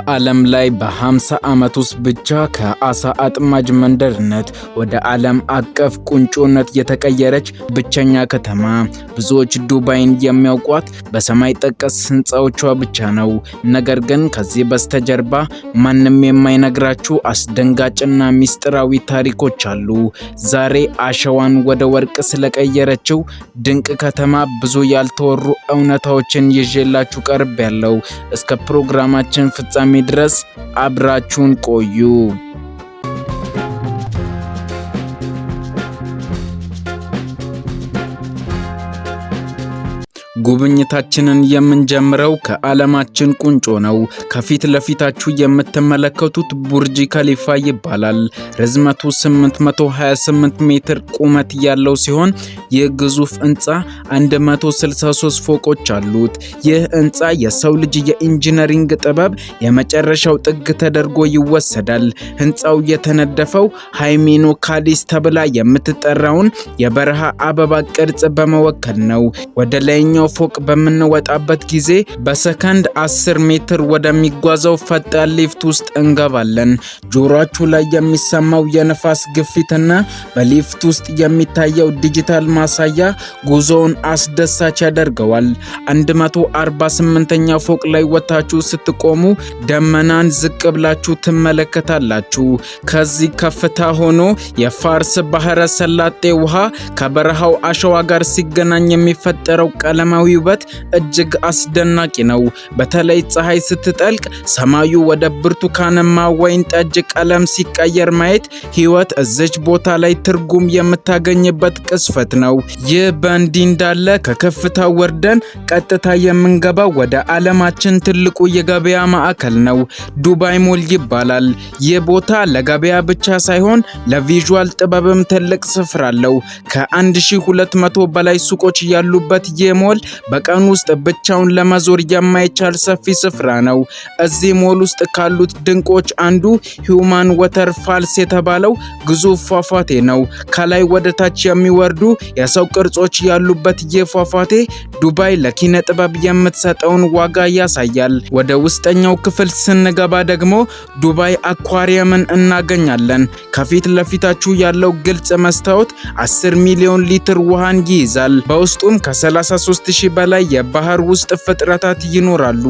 በዓለም ላይ በ50 ዓመት ውስጥ ብቻ ከአሳ አጥማጅ መንደርነት ወደ ዓለም አቀፍ ቁንጮነት የተቀየረች ብቸኛ ከተማ። ብዙዎች ዱባይን የሚያውቋት በሰማይ ጠቀስ ህንፃዎቿ ብቻ ነው። ነገር ግን ከዚህ በስተጀርባ ማንም የማይነግራችሁ አስደንጋጭና ሚስጥራዊ ታሪኮች አሉ። ዛሬ አሸዋን ወደ ወርቅ ስለቀየረችው ድንቅ ከተማ ብዙ ያልተወሩ እውነታዎችን ይዤላችሁ ቀርቤያለሁ። እስከ ፕሮግራማችን ፍጻሜ ድረስ አብራችሁን ቆዩ። ጉብኝታችንን የምንጀምረው ከዓለማችን ቁንጮ ነው። ከፊት ለፊታችሁ የምትመለከቱት ቡርጅ ከሊፋ ይባላል። ርዝመቱ 828 ሜትር ቁመት ያለው ሲሆን ይህ ግዙፍ ህንፃ 163 ፎቆች አሉት። ይህ ህንፃ የሰው ልጅ የኢንጂነሪንግ ጥበብ የመጨረሻው ጥግ ተደርጎ ይወሰዳል። ህንፃው የተነደፈው ሃይሜኖ ካሊስ ተብላ የምትጠራውን የበረሃ አበባ ቅርጽ በመወከል ነው። ወደ ላይኛው ፎቅ በምንወጣበት ጊዜ በሰከንድ 10 ሜትር ወደሚጓዘው ፈጣን ሊፍት ውስጥ እንገባለን። ጆሮአችሁ ላይ የሚሰማው የነፋስ ግፊትና በሊፍት ውስጥ የሚታየው ዲጂታል ማሳያ ጉዞውን አስደሳች ያደርገዋል። 148ኛ ፎቅ ላይ ወጣችሁ ስትቆሙ ደመናን ዝቅ ብላችሁ ትመለከታላችሁ። ከዚህ ከፍታ ሆኖ የፋርስ ባህረ ሰላጤ ውሃ ከበረሃው አሸዋ ጋር ሲገናኝ የሚፈጠረው ቀለማዊ ውበት እጅግ አስደናቂ ነው። በተለይ ፀሐይ ስትጠልቅ ሰማዩ ወደ ብርቱካናማ ወይን ጠጅ ቀለም ሲቀየር ማየት ህይወት እዚች ቦታ ላይ ትርጉም የምታገኝበት ቅስፈት ነው። ይህ በእንዲህ እንዳለ ከከፍታው ወርደን ቀጥታ የምንገባው ወደ ዓለማችን ትልቁ የገበያ ማዕከል ነው። ዱባይ ሞል ይባላል። ይህ ቦታ ለገበያ ብቻ ሳይሆን ለቪዥዋል ጥበብም ትልቅ ስፍራ አለው። ከ1200 በላይ ሱቆች ያሉበት ይህ ሞል በቀን ውስጥ ብቻውን ለመዞር የማይቻል ሰፊ ስፍራ ነው። እዚህ ሞል ውስጥ ካሉት ድንቆች አንዱ ሂውማን ዋተር ፋልስ የተባለው ግዙፍ ፏፏቴ ነው። ከላይ ወደ ታች የሚወርዱ የሰው ቅርጾች ያሉበት ይህ ፏፏቴ ዱባይ ለኪነ ጥበብ የምትሰጠውን ዋጋ ያሳያል። ወደ ውስጠኛው ክፍል ስንገባ ደግሞ ዱባይ አኳሪየምን እናገኛለን። ከፊት ለፊታችሁ ያለው ግልጽ መስታወት 10 ሚሊዮን ሊትር ውሃን ይይዛል። በውስጡም ከ33000 በላይ የባህር ውስጥ ፍጥረታት ይኖራሉ።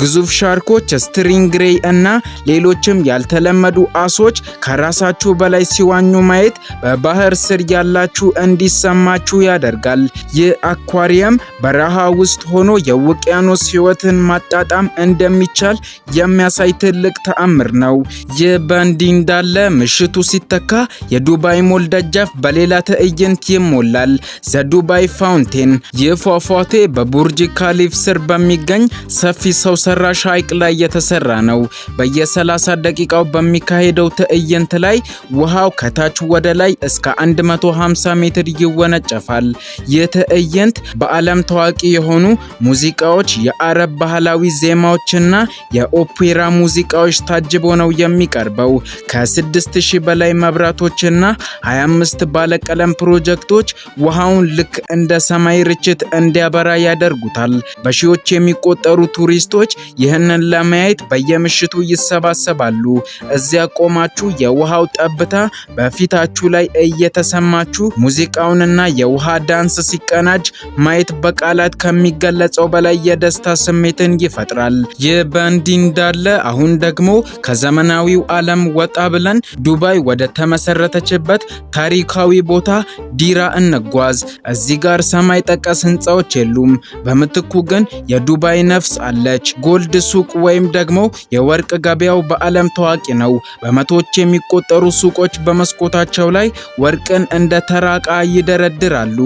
ግዙፍ ሻርኮች፣ ስትሪንግ ሬይ እና ሌሎችም ያልተለመዱ አሶች ከራሳችሁ በላይ ሲዋኙ ማየት በባህር ስር ያላችሁ እንዲሰማችሁ ያደርጋል። ይህ አኳሪየም በረሃ ውስጥ ሆኖ የውቅያኖስ ህይወትን ማጣጣም እንደሚቻል የሚያሳይ ትልቅ ተአምር ነው። ይህ በእንዲህ እንዳለ ምሽቱ ሲተካ የዱባይ ሞል ደጃፍ በሌላ ትዕይንት ይሞላል። ዘዱባይ ፋውንቴን። ይህ ፏፏቴ በቡርጅ ካሊፍ ስር በሚገኝ ሰፊ ሰው ሰራሽ ሐይቅ ላይ የተሰራ ነው። በየ30 ደቂቃው በሚካሄደው ትዕይንት ላይ ውሃው ከታች ወደ ላይ እስከ 150 ሜትር ይወነጨፋል። ይህ ትዕይንት በዓለም ታዋቂ የሆኑ ሙዚቃዎች፣ የአረብ ባህላዊ ዜማዎችና የኦፔራ ሙዚቃዎች ታጅቦ ነው የሚቀርበው። ከ6000 በላይ መብራቶችና 25 ባለቀለም ፕሮጀክቶች ውሃውን ልክ እንደ ሰማይ ርችት እንዲያበራ ያደርጉታል። በሺዎች የሚቆጠሩ ቱሪስቶች ይህንን ለማየት በየምሽቱ ይሰባሰባሉ። እዚያ ቆማችሁ የውሃው ጠብታ በፊታችሁ ላይ እየተሰማችሁ ሙዚቃውንና የውሃ ዳንስ ሲቀናጅ ማየት በቃላት ከሚገለጸው በላይ የደስታ ስሜትን ይፈጥራል። ይህ በእንዲህ እንዳለ አሁን ደግሞ ከዘመናዊው ዓለም ወጣ ብለን ዱባይ ወደ ተመሰረተችበት ታሪካዊ ቦታ ዲራ እንጓዝ። እዚህ ጋር ሰማይ ጠቀስ ህንፃዎች የሉም። በምትኩ ግን የዱባይ ነፍስ አለች። ጎልድ ሱቅ ወይም ደግሞ የወርቅ ገበያው በዓለም ታዋቂ ነው። በመቶዎች የሚቆጠሩ ሱቆች በመስኮታቸው ላይ ወርቅን እንደ ተራቃ ይደረድራሉ።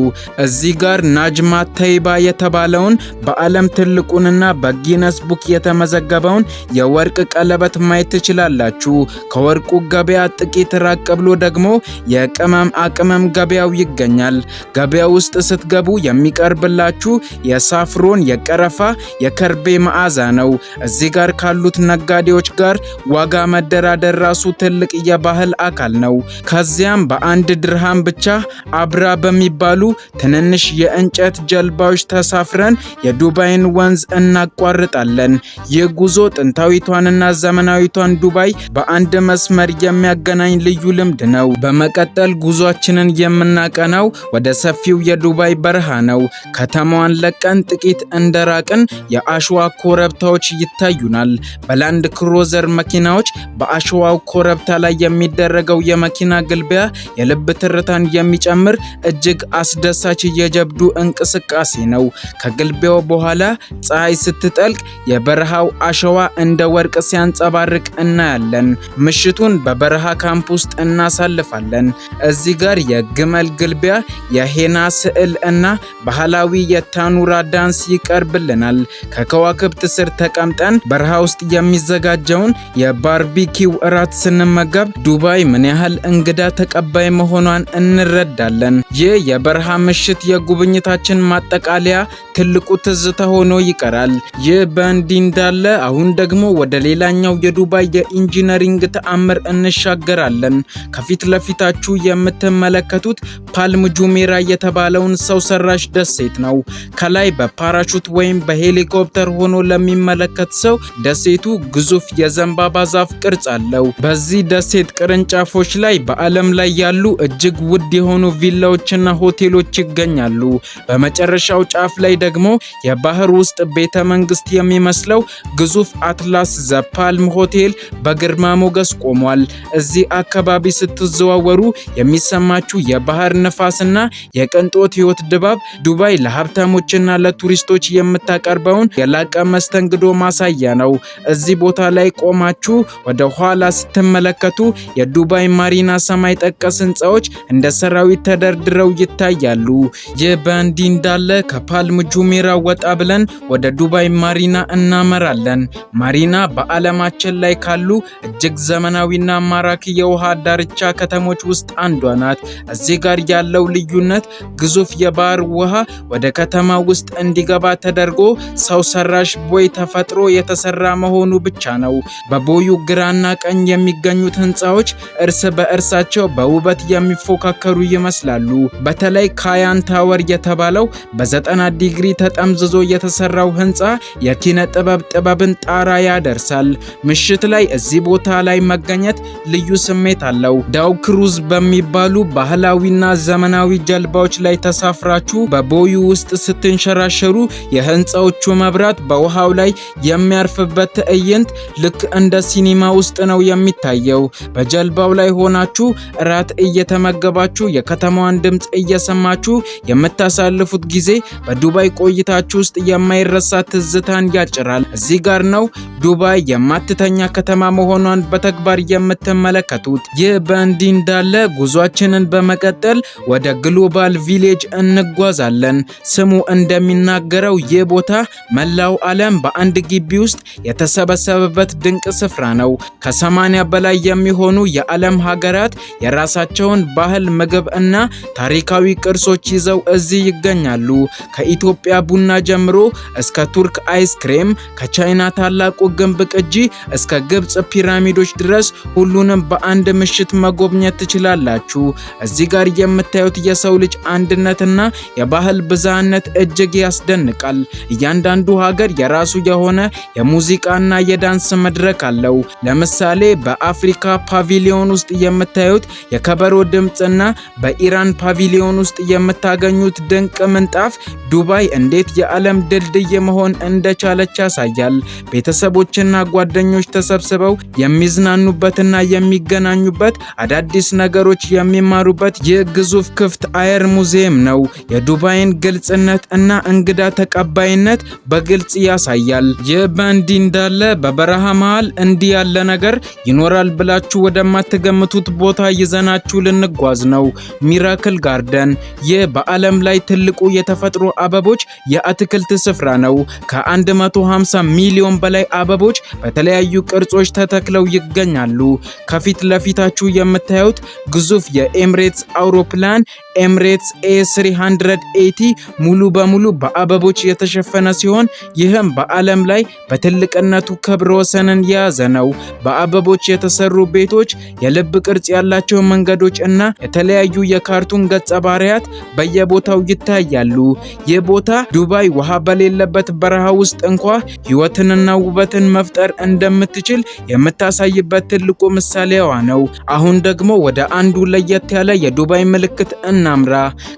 እዚህ ጋር ናጅማ ተይባ የተባለውን በዓለም ትልቁንና በጊነስ ቡክ የተመዘገበውን የወርቅ ቀለበት ማየት ትችላላችሁ። ከወርቁ ገበያ ጥቂት ራቅ ብሎ ደግሞ የቅመም ገበያው ይገኛል። ገበያው ውስጥ ስትገቡ የሚቀርብላችሁ የሳፍሮን፣ የቀረፋ፣ የከርቤ መዓዛ ነው። እዚህ ጋር ካሉት ነጋዴዎች ጋር ዋጋ መደራደር ራሱ ትልቅ የባህል አካል ነው። ከዚያም በአንድ ድርሃም ብቻ አብራ በሚባሉ ትንንሽ የእንጨት ጀልባዎች ተሳፍረን የዱባይን ወንዝ እናቋርጣለን። ይህ ጉዞ ጥንታዊቷንና ዘመናዊቷን ዱባይ በአንድ መስመር የሚያገናኝ ልዩ ልምድ ነው። በመቀጠል ጉዟችንን የምናቀናው ወደ ሰፊው የዱባይ በረሃ ነው። ከተማዋን ለቀን ጥቂት እንደራቅን የአሸዋ ኮረብታዎች ይታዩናል። በላንድ ክሩዘር መኪናዎች በአሸዋው ኮረብታ ላይ የሚደረገው የመኪና ግልቢያ የልብ ትርታን የሚጨምር እጅግ አስደሳች የጀብዱ እንቅስቃሴ ነው። ከግልቢያው በኋላ ፀሐይ ስትጠልቅ የበረሃው አሸዋ እንደ ወርቅ ሲያንጸባርቅ እናያለን። ምሽቱን በበረሃ ካምፕ ውስጥ እናሳልፋለን። እዚህ ጋር የግመል ግልቢያ፣ የሄና ስዕል እና ባህላዊ የታኑራ ዳንስ ይቀርብልናል። ከከዋክብት ስር ተቀምጠን በረሃ ውስጥ የሚዘጋጀውን የባርቢኪው እራት ስንመገብ ዱባይ ምን ያህል እንግዳ ተቀባይ መሆኗን እንረዳለን። ይህ የበረሃ ምሽት የጉብኝታችን ማጠቃለያ ትልቁ ትዝታ ሆኖ ይቀራል። ይህ በእንዲህ እንዳለ አሁን ደግሞ ወደ ሌላኛው የዱባይ የኢንጂነሪንግ ተአምር እንሻገራለን። ከፊት ለፊታችሁ የምትመለከቱት ፓልም ጁሜራ የተባለውን ሰው ሰራሽ ደሴት ነው። ከላይ በፓራሹት ወይም በሄሊኮፕተር ሆኖ ለሚመለከት ሰው ደሴቱ ግዙፍ የዘንባባ ዛፍ ቅርጽ አለው። በዚህ ደሴት ቅርንጫፎች ላይ በዓለም ላይ ያሉ እጅግ ውድ የሆኑ ቪላዎችና ሆቴሎች ይገኛሉ። በመጨረሻው ጫፍ ላይ ደግሞ የባህር ውስጥ ቤተ መንግስት የሚመስለው ግዙፍ አትላስ ዘ ፓልም ሆቴል በግርማ ሞገስ ቆሟል። እዚህ አካባቢ ስትዘዋወሩ የሚሰማችሁ የባህር ነፋስና የቅንጦት ህይወት ድባብ ዱባይ ለሀብታሞችና ለቱሪስቶች የምታቀርበውን የላቀ መስተንግዶ ማሳያ ነው። እዚህ ቦታ ላይ ቆማችሁ ወደ ኋላ ስትመለከቱ የዱባይ ማሪና ሰማይ ጠቀስ ህንፃዎች እንደ ሰራዊት ተደርድረው ይታያሉ። ይህ በእንዲህ እንዳለ ከፓልም ጁሜራ ወጣ ብለን ወደ ዱባይ ማሪና እናመራለን። ማሪና በዓለማችን ላይ ካሉ እጅግ ዘመናዊና ማራኪ የውሃ ዳርቻ ከተሞች ውስጥ አንዷ ናት። እዚህ ጋር ያለው ልዩነት ግዙፍ የባህር ውሃ ወደ ከተማ ውስጥ እንዲገባ ተደርጎ ሰው ሰራሽ ቦይ ተፈጥሮ የተሰራ መሆኑ ብቻ ነው። በቦዩ ግራና ቀኝ የሚገኙት ህንፃዎች እርስ በእርሳቸው በውበት የሚፎካከሩ ይመስላሉ። በተለይ ካያን ታወር የተባለው በ90 ዲግሪ ተጠምዝዞ የተሰራው ህንፃ የኪነ ጥበብን ጣራ ያደርሳል። ምሽት ላይ እዚህ ቦታ ላይ መገኘት ልዩ ስሜት አለው። ዳው ክሩዝ በሚባሉ ባህላዊና ዘመናዊ ጀልባዎች ላይ ተሳፍራችሁ በቦዩ ውስጥ ስትንሸራሸሩ የህንፃዎቹ መብራት በውሃው ላይ የሚያርፍበት ትዕይንት ልክ እንደ ሲኒማ ውስጥ ነው የሚታየው። በጀልባው ላይ ሆናችሁ እራት እየተመገባችሁ የከተማዋን ድምፅ እየሰማችሁ የምታሳልፉት ጊዜ በዱባይ ቆይታችሁ ውስጥ የማይረሳ ትዝታን ያጭራል። እዚህ ጋር ነው ዱባይ የማትተኛ ከተማ መሆኗን በተግባር የምትመለከቱት። ይህ በእንዲህ እንዳለ ጉዟችንን በመቀጠል ወደ ግሎባል ቪሌጅ እንጓዛለን። ስሙ እንደሚናገረው ይህ ቦታ መላው ዓለም በአንድ ግቢ ውስጥ የተሰበሰበበት ድንቅ ስፍራ ነው። ከ80 በላይ የሚሆኑ የዓለም ሀገራት የራሳቸውን ባህል፣ ምግብ እና ታሪካዊ ቅርሶች ይዘው እዚህ ይገኛሉ። ከኢትዮጵያ ቡና ጀምሮ እስከ ቱርክ አይስክሬም፣ ከቻይና ታላቁ ግንብ ቅጂ እስከ ግብጽ ፒራሚዶች ድረስ ሁሉንም በአንድ ምሽት መጎብኘት ትችላላችሁ። እዚህ ጋር የምታዩት የሰው ልጅ አንድነትና የባህል ብዝሃነት እጅግ ያስደንቃል። እያንዳንዱ ሀገር የራሱ የሆነ የሙዚቃና የዳንስ መድረክ አለው። ለምሳሌ በአፍሪካ ፓቪሊዮን ውስጥ የምታዩት የከበሮ ድምጽና በኢራን ፓቪሊዮን ውስጥ የምታገኙት ድንቅ ምንጣፍ ዱባይ እንዴት የዓለም ድልድይ መሆን እንደቻለች ያሳያል። ቤተሰቦችና ጓደኞች ተሰብስበው የሚዝናኑበትና የሚገናኙበት፣ አዳዲስ ነገሮች የሚማሩበት ይህ ግዙፍ ክፍት አየር ሙዚየም ነው። የዱባይን ግልጽነት እና እንግዳ ተቀባይነት በግልጽ ያሳያል። ይህ በእንዲህ እንዳለ በበረሃ መሃል እንዲህ ያለ ነገር ይኖራል ብላችሁ ወደማትገምቱት ቦታ ይዘናችሁ ልንጓዝ ነው። ሚራክል ጋርደን። ይህ በዓለም ላይ ትልቁ የተፈጥሮ አበቦች የአትክልት ስፍራ ነው። ከ150 ሚሊዮን በላይ አበቦች በተለያዩ ቅርጾች ተተክለው ይገኛሉ። ከፊት ለፊታችሁ የምታዩት ግዙፍ የኤምሬትስ አውሮፕላን ኤምሬትስ A380 ሙሉ በሙሉ በአበቦች የተሸፈነ ሲሆን ይህም በዓለም ላይ በትልቅነቱ ክብረ ወሰንን የያዘ ነው። በአበቦች የተሰሩ ቤቶች፣ የልብ ቅርጽ ያላቸው መንገዶች እና የተለያዩ የካርቱን ገጸ ባህሪያት በየቦታው ይታያሉ። ይህ ቦታ ዱባይ ውሃ በሌለበት በረሃ ውስጥ እንኳ ህይወትንና ውበትን መፍጠር እንደምትችል የምታሳይበት ትልቁ ምሳሌዋ ነው። አሁን ደግሞ ወደ አንዱ ለየት ያለ የዱባይ ምልክት እናምራ።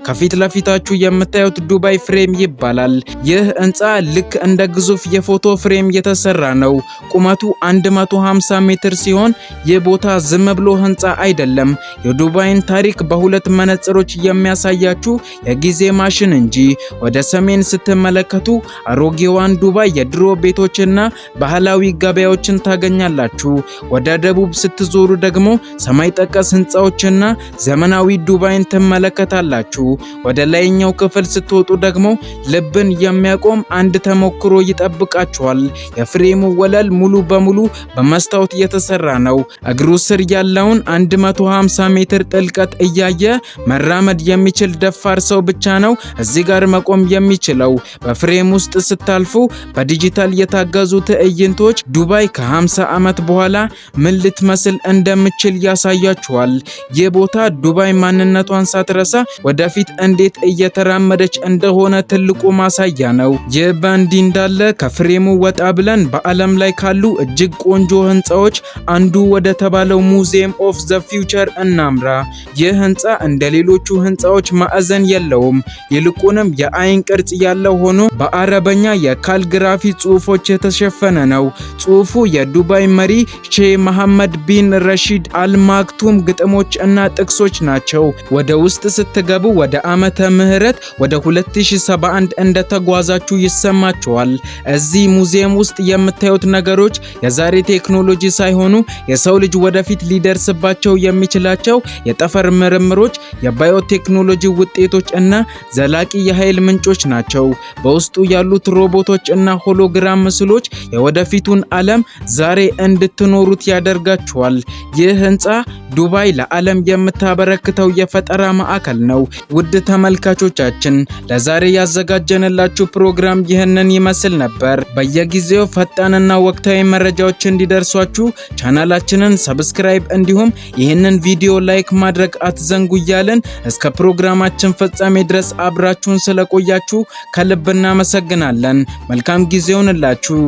ከፊት ለፊታችሁ የምታዩት ዱባይ ፍሬም ይባላል። ይህ ህንፃ ልክ እንደ ግዙፍ የፎቶ ፍሬም የተሰራ ነው። ቁመቱ 150 ሜትር ሲሆን ይህ ቦታ ዝም ብሎ ህንፃ አይደለም፣ የዱባይን ታሪክ በሁለት መነጽሮች የሚያሳያችሁ የጊዜ ማሽን እንጂ። ወደ ሰሜን ስትመለከቱ አሮጌዋን ዱባይ የድሮ ቤቶችና ባህላዊ ገበያዎችን ታገኛላችሁ። ወደ ደቡብ ስትዞሩ ደግሞ ሰማይ ጠቀስ ህንፃዎችና ዘመናዊ ዱባይን ትመለከታላችሁ። ወደ ላይኛው ክፍል ስትወጡ ደግሞ ልብን የሚያቆም አንድ ተሞክሮ ይጠብቃችኋል። የፍሬሙ ወለል ሙሉ በሙሉ በመስታወት የተሰራ ነው። እግሩ ስር ያለውን 150 ሜትር ጥልቀት እያየ መራመድ የሚችል ደፋር ሰው ብቻ ነው እዚህ ጋር መቆም የሚችለው። በፍሬም ውስጥ ስታልፉ በዲጂታል የታገዙ ትዕይንቶች ዱባይ ከ50 ዓመት በኋላ ምን ልትመስል እንደምትችል ያሳያችኋል። ይህ ቦታ ዱባይ ማንነቷን ሳትረሳ ወደፊት እንዴት እየተራመደች እንደሆነ ትልቁ ማሳያ ነው። ይህ በእንዲህ እንዳለ ከፍሬሙ ወጣ ብለን በዓለም ላይ ካሉ እጅግ ቆንጆ ህንፃዎች አንዱ ወደ ተባለው ሙዚየም ኦፍ ዘ ፊውቸር እናምራ። ይህ ህንፃ እንደ ሌሎቹ ህንፃዎች ማዕዘን የለውም። ይልቁንም የአይን ቅርጽ ያለው ሆኖ በአረበኛ የካልግራፊ ጽሑፎች የተሸፈነ ነው። ጽሑፉ የዱባይ መሪ ሼህ መሐመድ ቢን ረሺድ አልማክቱም ግጥሞች እና ጥቅሶች ናቸው። ወደ ውስጥ ስትገቡ ወደ ዓመተ ምህረት ወደ 2071 እንደተጓዛችሁ ይሰማችኋል። እዚህ ሙዚየም ውስጥ የምታዩት ነገሮች የዛሬ ቴክኖሎጂ ሳይሆኑ የሰው ልጅ ወደፊት ሊደርስባቸው የሚችላቸው የጠፈር ምርምሮች፣ የባዮቴክኖሎጂ ውጤቶች እና ዘላቂ የኃይል ምንጮች ናቸው። በውስጡ ያሉት ሮቦቶች እና ሆሎግራም ምስሎች የወደፊቱን ዓለም ዛሬ እንድትኖሩት ያደርጋችኋል። ይህ ህንፃ ዱባይ ለዓለም የምታበረክተው የፈጠራ ማዕከል ነው። ውድ ተመልካቾቻችን ለዛሬ ያዘጋጀንላችሁ ፕሮግራም ይህንን ይመስል ነበር። በየጊዜው ፈጣንና ወቅታዊ መረጃዎች እንዲደርሷችሁ ቻናላችንን ሰብስክራይብ እንዲሁም ይህንን ቪዲዮ ላይክ ማድረግ አትዘንጉ እያልን እስከ ፕሮግራማችን ፍጻሜ ድረስ አብራችሁን ስለቆያችሁ ከልብ እናመሰግናለን። መልካም ጊዜ ይሁንላችሁ።